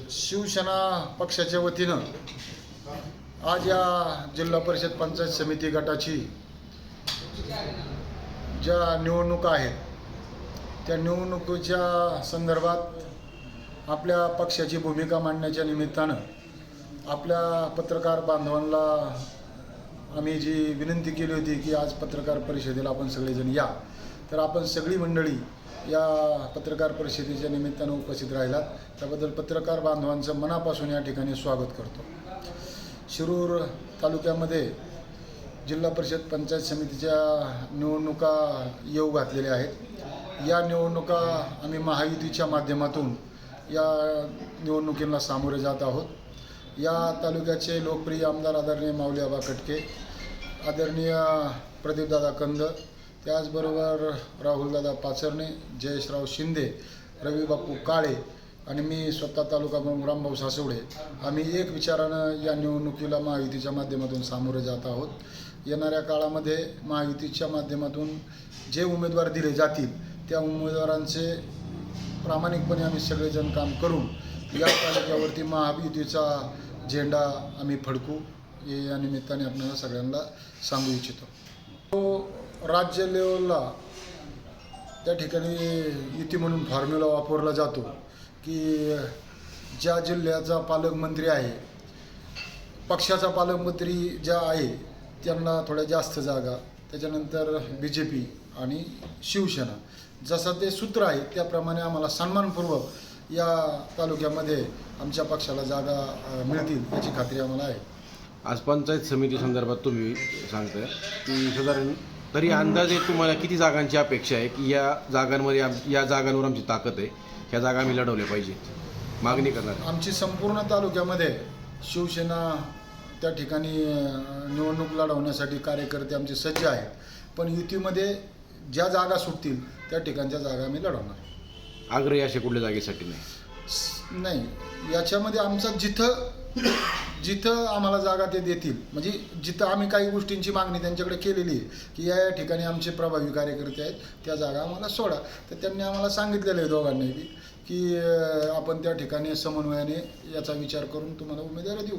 शिवसेना पक्षाच्या वतीनं आज या जिल्हा परिषद पंचायत समिती गटाची ज्या निवडणुका आहेत त्या निवडणुकीच्या संदर्भात आपल्या पक्षाची भूमिका मांडण्याच्या निमित्तानं आपल्या पत्रकार बांधवांना आम्ही जी विनंती केली होती की आज पत्रकार परिषदेला आपण सगळेजण या, तर आपण सगळी मंडळी या पत्रकार परिषदेच्या निमित्तानं उपस्थित राहिलात त्याबद्दल पत्रकार बांधवांचं मनापासून या ठिकाणी स्वागत करतो। शिरूर तालुक्यामध्ये जिल्हा परिषद पंचायत समितीच्या निवडणुका येऊ घातलेल्या आहेत। या निवडणुका आम्ही महायुतीच्या माध्यमातून या निवडणुकीला सामोरे जात आहोत। या तालुक्याचे लोकप्रिय आमदार आदरणीय माऊली आबा कटके, आदरणीय प्रदीपदादा कंद, त्याचबरोबर राहुलदादा पाचरणे, जयेशराव शिंदे, रविबापू काळे आणि मी स्वतः तालुका प्रमुख रामभाऊ सासवडे आम्ही एक विचारानं या निवडणुकीला महायुतीच्या माध्यमातून सामोरे जात आहोत। येणाऱ्या काळामध्ये महायुतीच्या माध्यमातून जे उमेदवार दिले जातील त्या उमेदवारांचे प्रामाणिकपणे आम्ही सगळेजण काम करून या तालुक्यावरती महायुतीचा झेंडा आम्ही फडकू हे या निमित्ताने आपल्याला सगळ्यांना सांगू इच्छितो। तो राज्य लेवलला त्या ठिकाणी युती म्हणून फॉर्म्युला वापरला जातो की ज्या जिल्ह्याचा पालकमंत्री आहे, पक्षाचा पालकमंत्री ज्या आहे त्यांना थोड्या जास्त जागा, त्याच्यानंतर BJP आणि शिवसेना जसं ते सूत्र आहे त्याप्रमाणे आम्हाला सन्मानपूर्वक या तालुक्यामध्ये आमच्या पक्षाला जागा मिळतील याची खात्री आम्हाला आहे। आज पंचायत समिती संदर्भात तुम्ही सांगताय की साधारण तरी अंदाजे तुम्हाला किती जागांची अपेक्षा आहे की या जागांमध्ये या जागांवर आमची ताकद आहे, ह्या जागा आम्ही लढवल्या पाहिजेत मागणी करणार? आमची संपूर्ण तालुक्यामध्ये शिवसेना त्या ठिकाणी निवडणूक लढवण्यासाठी कार्यकर्ते आमचे सज्ज आहेत, पण युतीमध्ये ज्या जागा सुटतील त्या ठिकाणच्या जागा आम्ही लढवणार। आग्रही असे कुठल्या जागेसाठी नाही, याच्यामध्ये आमचा जिथं आम्हाला जागा ते देतील, म्हणजे जिथं आम्ही काही गोष्टींची मागणी त्यांच्याकडे केलेली आहे की या ठिकाणी आमचे प्रभावी कार्यकर्ते आहेत त्या जागा आम्हाला सोडा, तर त्यांनी आम्हाला सांगितलेलं आहे दोघांनी की आपण त्या ठिकाणी समन्वयाने याचा विचार करून तुम्हाला उमेदवारी देऊ।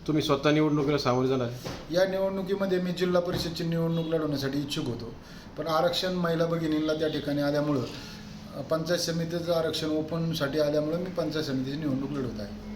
तुम्ही स्वतः निवडणुकीला सामोरे जाणार? या निवडणुकीमध्ये मी जिल्हा परिषदची निवडणूक लढवण्यासाठी इच्छुक होतो, पण आरक्षण महिला भगिनींना त्या ठिकाणी आल्यामुळं पंचायत समितीचं आरक्षण ओपनसाठी आल्यामुळं मी पंचायत समितीची निवडणूक लढवत आहे।